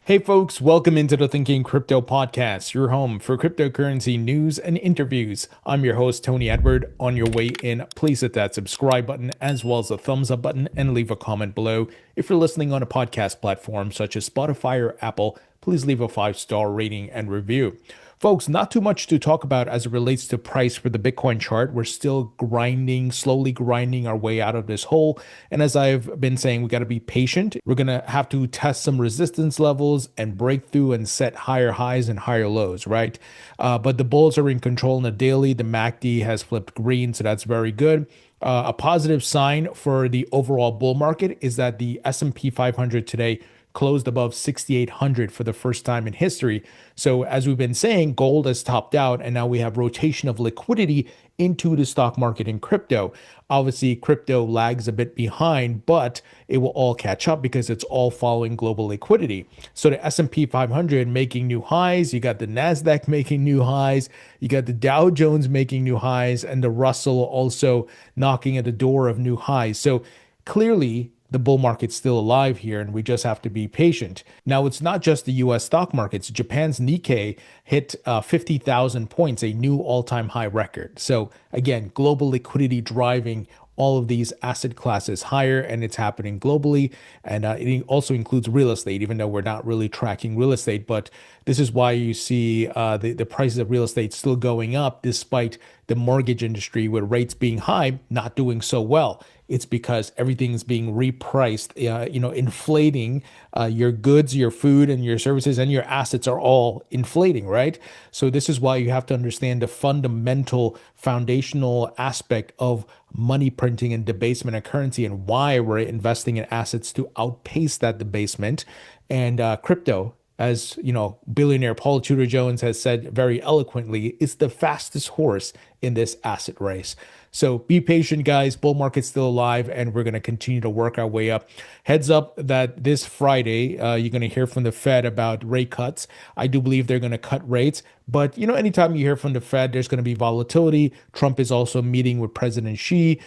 Hey folks, welcome into the Thinking Crypto podcast, your home for cryptocurrency news and interviews. I'm your host, Tony Edward. On your way in, please hit that subscribe button as well as the thumbs up button and leave a comment below. If you're listening on a podcast platform such as Spotify or Apple, please leave a 5-star rating and review. Folks, not too much to talk about as it relates to price for the Bitcoin chart. We're still grinding, slowly grinding our way out of this hole. And as I've been saying, we got to be patient. We're going to have to test some resistance levels and break through and set higher highs and higher lows, right? But the bulls are in control in the daily. The MACD has flipped green, so that's very good. A positive sign for the overall bull market is that the S&P 500 today closed above 6,800 for the first time in history. So as we've been saying, gold has topped out and now we have rotation of liquidity into the stock market and crypto. Obviously, crypto lags a bit behind, but it will all catch up because it's all following global liquidity. So the S&P 500 making new highs, you got the Nasdaq making new highs, you got the Dow Jones making new highs, and the Russell also knocking at the door of new highs. So clearly, the bull market's still alive here and we just have to be patient. Now, it's not just the US stock markets. Japan's Nikkei hit 50,000 points, a new all-time high record. So again, global liquidity driving all of these asset classes higher, and it's happening globally. And it also includes real estate, even though we're not really tracking real estate. But this is why you see the prices of real estate still going up despite the mortgage industry with rates being high, not doing so well. It's because everything's being repriced, inflating your goods, your food, and your services, and your assets are all inflating, right? So this is why you have to understand the fundamental, foundational aspect of money printing and debasement of currency and why we're investing in assets to outpace that debasement. And crypto, as you know, billionaire Paul Tudor Jones has said very eloquently, is the fastest horse in this asset race. So be patient, guys. Bull market's still alive, and we're going to continue to work our way up. Heads up that this Friday, you're going to hear from the Fed about rate cuts. I do believe they're going to cut rates. But, anytime you hear from the Fed, there's going to be volatility. Trump is also meeting with President Xi.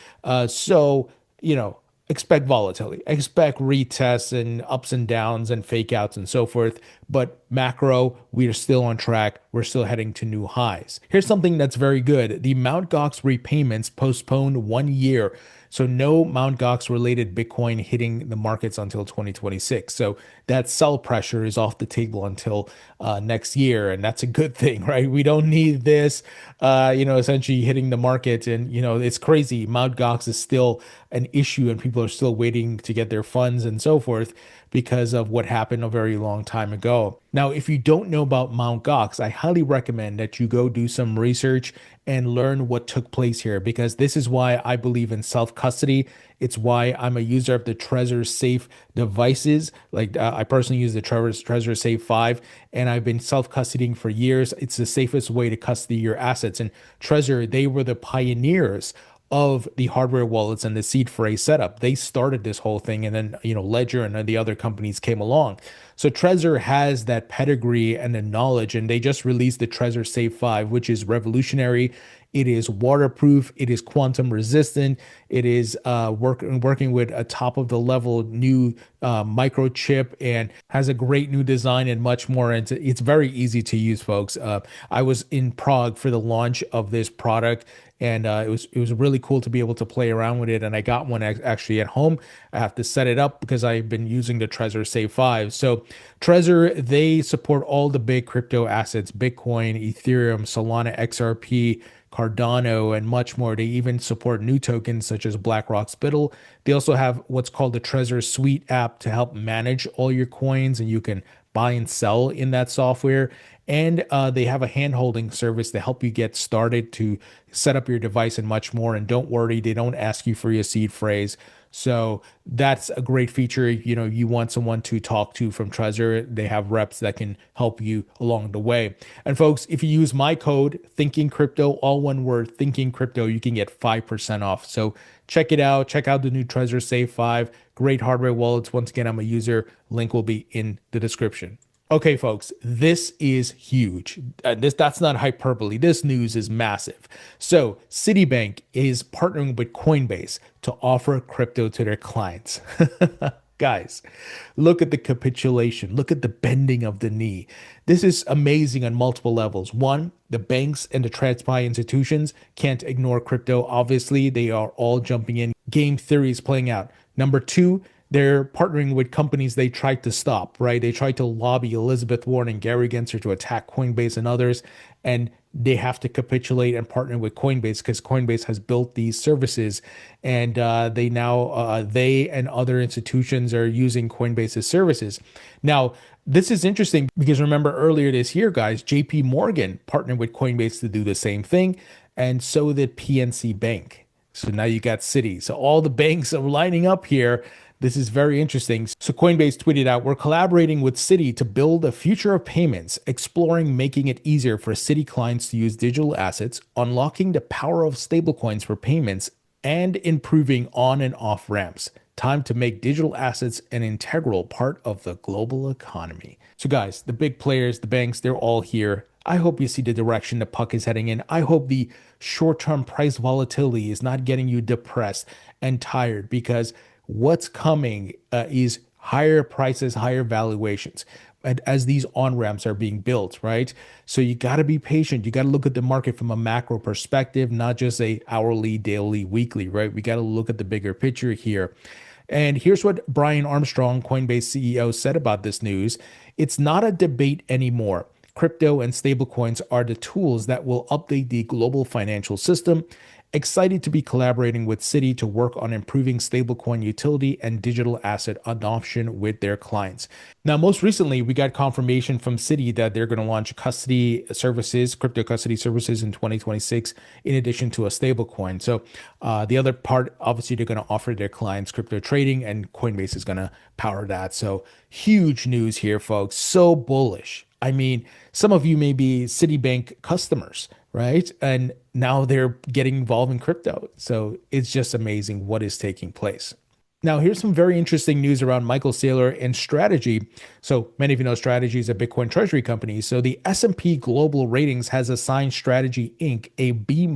Expect volatility, expect retests and ups and downs and fake outs and so forth. But macro, we are still on track. We're still heading to new highs. Here's something that's very good. The Mt. Gox repayments postponed 1 year. So no Mt. Gox related Bitcoin hitting the markets until 2026. So that sell pressure is off the table until next year. And that's a good thing, right? We don't need this, essentially hitting the market. And, it's crazy. Mt. Gox is still an issue and people are still waiting to get their funds and so forth because of what happened a very long time ago. Now, if you don't know about Mt. Gox, I highly recommend that you go do some research and learn what took place here, because this is why I believe in self-custody. It's why I'm a user of the Trezor Safe devices. Like I personally use the Trezor Safe 5, and I've been self-custodying for years. It's the safest way to custody your assets. And Trezor, they were the pioneers of the hardware wallets and the seed phrase setup. They started this whole thing, and then Ledger and the other companies came along. So Trezor has that pedigree and the knowledge, and they just released the Trezor Safe 5, which is revolutionary. It is waterproof. It is quantum resistant. It is working with a top of the level new microchip and has a great new design and much more. And it's very easy to use, folks. I was in Prague for the launch of this product, and it was really cool to be able to play around with it. And I got one actually at home. I have to set it up because I've been using the Trezor Safe 5. So Trezor, they support all the big crypto assets: Bitcoin, Ethereum, Solana, XRP, Cardano, and much more. They even support new tokens such as BlackRock Spittle. They also have what's called the Trezor Suite app to help manage all your coins, and you can buy and sell in that software. And they have a hand-holding service to help you get started, to set up your device and much more. And don't worry, they don't ask you for your seed phrase. So that's a great feature. You want someone to talk to from Trezor. They have reps that can help you along the way. And folks, if you use my code Thinking Crypto, all one word, Thinking Crypto, you can get 5% off. So check it out. Check out the new Trezor Safe 5. Great hardware wallets. Once again, I'm a user. Link will be in the description. Okay, folks, this is huge. That's not hyperbole. This news is massive. So Citibank is partnering with Coinbase to offer crypto to their clients. Guys, look at the capitulation. Look at the bending of the knee. This is amazing on multiple levels. One, the banks and the TradFi institutions can't ignore crypto. Obviously, they are all jumping in. Game theory is playing out. Number two, they're partnering with companies they tried to stop, right? They tried to lobby Elizabeth Warren and Gary Gensler to attack Coinbase and others, and they have to capitulate and partner with Coinbase because Coinbase has built these services, and they and other institutions are using Coinbase's services. Now, this is interesting because remember earlier this year, guys, JP Morgan partnered with Coinbase to do the same thing, and so did PNC Bank. So now you got Citi. So all the banks are lining up here. This is very interesting. So Coinbase tweeted out, we're collaborating with Citi to build a future of payments, exploring making it easier for Citi clients to use digital assets, unlocking the power of stablecoins for payments, and improving on and off ramps. Time to make digital assets an integral part of the global economy. So guys, the big players, the banks, they're all here. I hope you see the direction the puck is heading in. I hope the short-term price volatility is not getting you depressed and tired, because what's coming is higher prices, higher valuations, and as these on-ramps are being built, right? So you got to be patient. You got to look at the market from a macro perspective, not just a hourly, daily, weekly, right? We got to look at the bigger picture here. And here's what Brian Armstrong, Coinbase CEO, said about this news. It's not a debate anymore. Crypto and stablecoins are the tools that will update the global financial system. Excited to be collaborating with Citi to work on improving stablecoin utility and digital asset adoption with their clients. Now, most recently, we got confirmation from Citi that they're going to launch custody services, crypto custody services in 2026, in addition to a stablecoin. So the other part, obviously, they're going to offer their clients crypto trading, and Coinbase is going to power that. So huge news here, folks. So bullish. I mean, some of you may be Citibank customers, right? And now they're getting involved in crypto. So it's just amazing what is taking place. Now, here's some very interesting news around Michael Saylor and Strategy. So many of you know Strategy is a Bitcoin treasury company. So the S&P Global Ratings has assigned Strategy Inc. a B-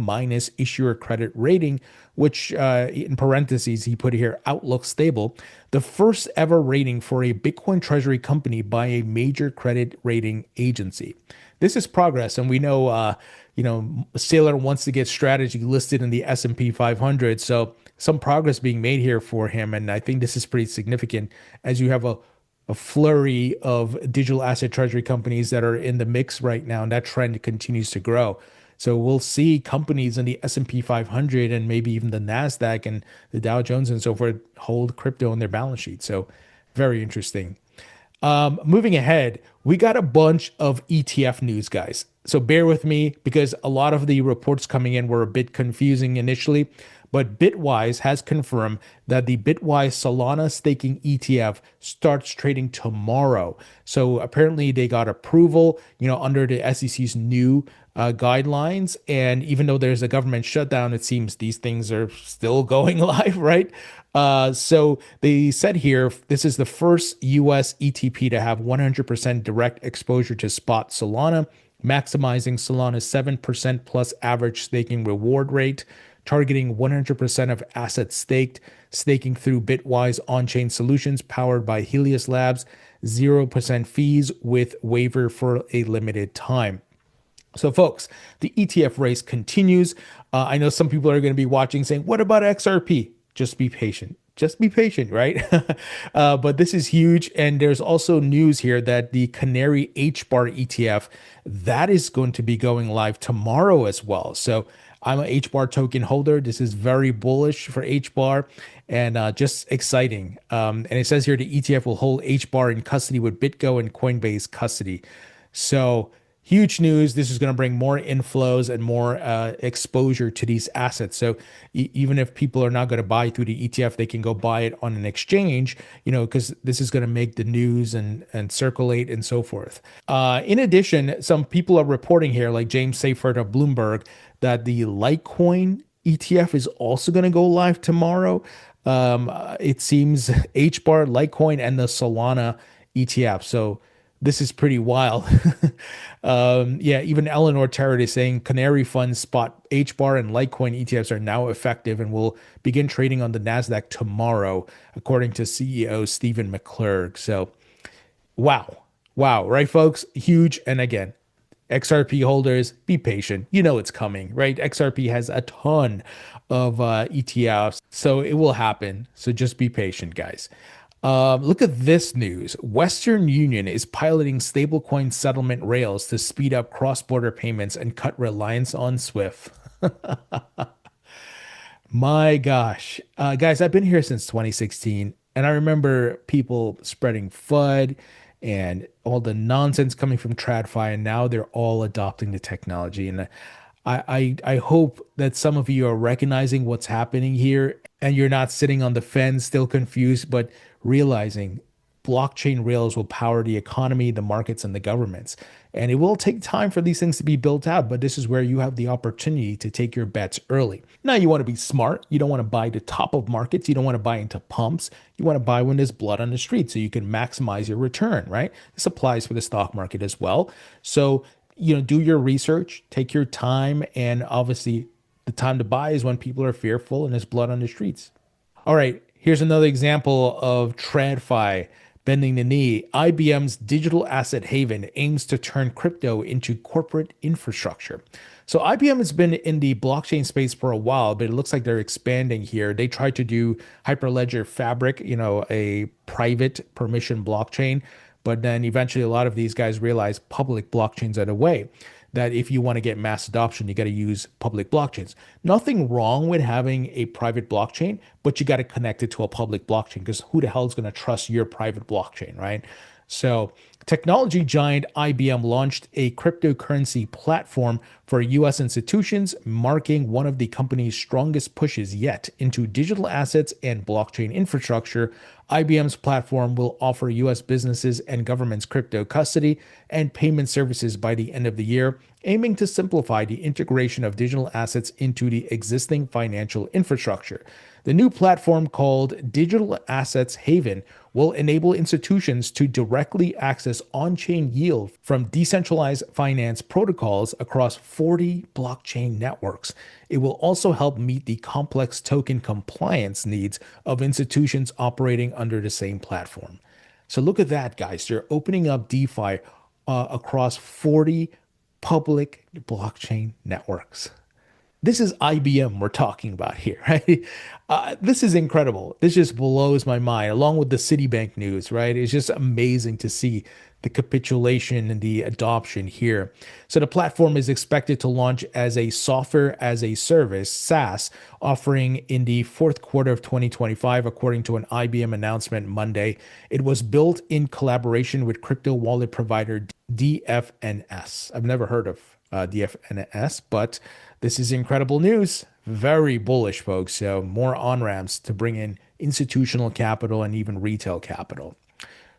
issuer credit rating, which in parentheses, he put here, outlook stable, the first ever rating for a Bitcoin treasury company by a major credit rating agency. This is progress, and we know, Saylor wants to get Strategy listed in the S&P 500, so some progress being made here for him, and I think this is pretty significant as you have a flurry of digital asset treasury companies that are in the mix right now, and that trend continues to grow. So we'll see companies in the S&P 500 and maybe even the NASDAQ and the Dow Jones and so forth hold crypto on their balance sheet. So very interesting. Moving ahead, we got a bunch of ETF news, guys. So bear with me because a lot of the reports coming in were a bit confusing initially, but Bitwise has confirmed that the Bitwise Solana staking ETF starts trading tomorrow. So apparently they got approval, under the SEC's new guidelines. And even though there's a government shutdown, it seems these things are still going live, right? So they said here, this is the first US ETP to have 100% direct exposure to spot Solana, maximizing Solana's 7% plus average staking reward rate, targeting 100% of assets staked, staking through Bitwise on-chain solutions powered by Helios Labs, 0% fees with waiver for a limited time. So folks, the ETF race continues. I know some people are going to be watching saying, what about XRP? Just be patient. Just be patient, right? But this is huge. And there's also news here that the Canary Hbar ETF, that is going to be going live tomorrow as well. So I'm a Hbar token holder. This is very bullish for Hbar and just exciting. And it says here the ETF will hold Hbar in custody with BitGo and Coinbase custody. So huge news. This is going to bring more inflows and more exposure to these assets. So even if people are not going to buy through the ETF, they can go buy it on an exchange, because this is going to make the news and circulate and so forth. In addition, some people are reporting here, like James Seyfert of Bloomberg, that the Litecoin ETF is also going to go live tomorrow. It seems Hbar, Litecoin, and the Solana ETF. So This is pretty wild. Yeah, even Eleanor Terrett is saying Canary Fund spot Hbar and Litecoin ETFs are now effective and will begin trading on the NASDAQ tomorrow, according to CEO Stephen McClurg. So, wow. Wow, right, folks? Huge. And again, XRP holders, be patient. You know it's coming, right? XRP has a ton of ETFs, so it will happen. So just be patient, guys. Look at this news. Western Union is piloting stablecoin settlement rails to speed up cross-border payments and cut reliance on SWIFT. My gosh. Guys, I've been here since 2016, and I remember people spreading FUD and all the nonsense coming from TradFi, and now they're all adopting the technology. And I hope that some of you are recognizing what's happening here and you're not sitting on the fence, still confused, but realizing blockchain rails will power the economy, the markets, and the governments. And it will take time for these things to be built out, but this is where you have the opportunity to take your bets early. Now, you want to be smart. You don't want to buy the top of markets. You don't want to buy into pumps. You want to buy when there's blood on the street so you can maximize your return, right? This applies for the stock market as well. So, do your research, take your time, and obviously the time to buy is when people are fearful and there's blood on the streets. All right, here's another example of TradFi bending the knee. IBM's digital asset haven aims to turn crypto into corporate infrastructure. So IBM has been in the blockchain space for a while, but it looks like they're expanding here. They tried to do Hyperledger Fabric, a private permission blockchain, but then eventually a lot of these guys realized public blockchains are the way. That if you want to get mass adoption, you got to use public blockchains. Nothing wrong with having a private blockchain, but you got to connect it to a public blockchain because who the hell is going to trust your private blockchain, right? So, technology giant IBM launched a cryptocurrency platform for US institutions, marking one of the company's strongest pushes yet into digital assets and blockchain infrastructure. IBM's platform will offer US businesses and governments crypto custody and payment services by the end of the year, aiming to simplify the integration of digital assets into the existing financial infrastructure. The new platform called Digital Assets Haven will enable institutions to directly access on-chain yield from decentralized finance protocols across 40 blockchain networks. It will also help meet the complex token compliance needs of institutions operating under the same platform. So look at that, guys. They're opening up DeFi across 40 public blockchain networks. This is IBM we're talking about here, right? This is incredible. This just blows my mind, along with the Citibank news, right? It's just amazing to see the capitulation and the adoption here. So the platform is expected to launch as a software as a service, SaaS, offering in the fourth quarter of 2025, according to an IBM announcement Monday. It was built in collaboration with crypto wallet provider DFNS. I've never heard of DFNS, but this is incredible news. Very bullish, folks. So more on-ramps to bring in institutional capital and even retail capital.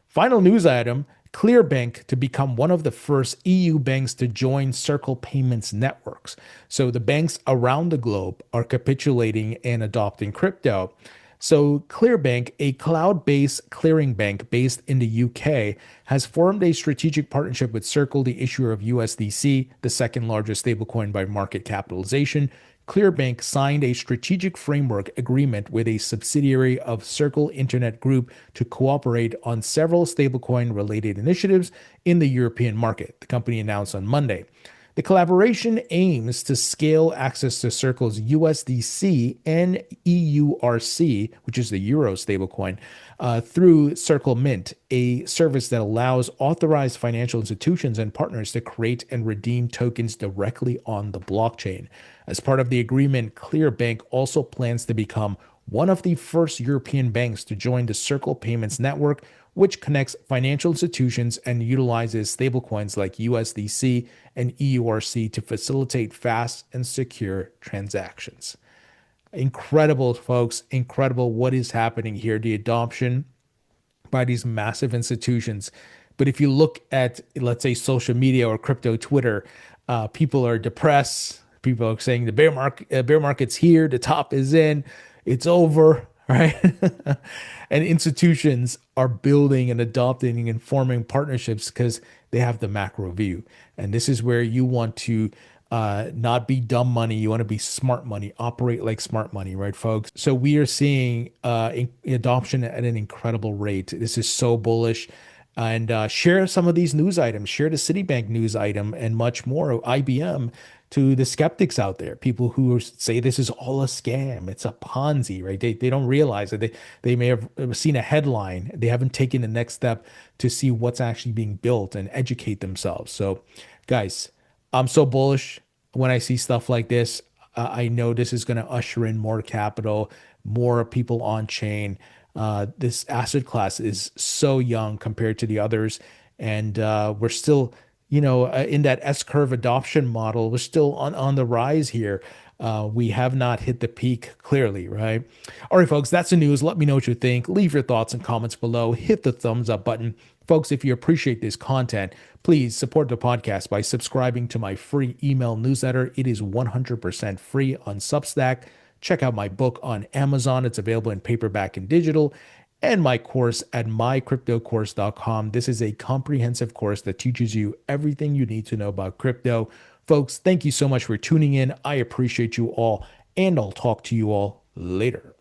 Final news item, ClearBank to become one of the first EU banks to join Circle Payments networks. So the banks around the globe are capitulating and adopting crypto. So ClearBank, a cloud-based clearing bank based in the UK, has formed a strategic partnership with Circle, the issuer of USDC, the second largest stablecoin by market capitalization. ClearBank signed a strategic framework agreement with a subsidiary of Circle Internet Group to cooperate on several stablecoin-related initiatives in the European market, the company announced on Monday. The collaboration aims to scale access to Circle's USDC and EURC, which is the Euro stablecoin, through Circle Mint, a service that allows authorized financial institutions and partners to create and redeem tokens directly on the blockchain. As part of the agreement, ClearBank also plans to become one of the first European banks to join the Circle Payments network, which connects financial institutions and utilizes stablecoins like USDC and EURC to facilitate fast and secure transactions. Incredible, folks. Incredible what is happening here. The adoption by these massive institutions. But if you look at, let's say, social media or crypto Twitter, people are depressed. People are saying the bear market's here. The top is in. It's over. right? And institutions are building and adopting and forming partnerships because they have the macro view. And this is where you want to not be dumb money. You want to be smart money, operate like smart money, right, folks? So we are seeing adoption at an incredible rate. This is so bullish. And share some of these news items, share the Citibank news item and much more, IBM, to the skeptics out there, people who say this is all a scam, it's a Ponzi, right? They don't realize that they may have seen a headline, they haven't taken the next step to see what's actually being built and educate themselves. So, guys, I'm so bullish when I see stuff like this. I know this is going to usher in more capital, more people on chain. This asset class is so young compared to the others, and we're still, in that S curve adoption model. We're still on the rise here. We have not hit the peak clearly, right? All right, folks, that's the news. Let me know what you think. Leave your thoughts and comments below. Hit the thumbs up button. Folks, if you appreciate this content, please support the podcast by subscribing to my free email newsletter. It is 100% free on Substack. Check out my book on Amazon. It's available in paperback and digital. And my course at mycryptocourse.com. This is a comprehensive course that teaches you everything you need to know about crypto. Folks, thank you so much for tuning in. I appreciate you all, and I'll talk to you all later.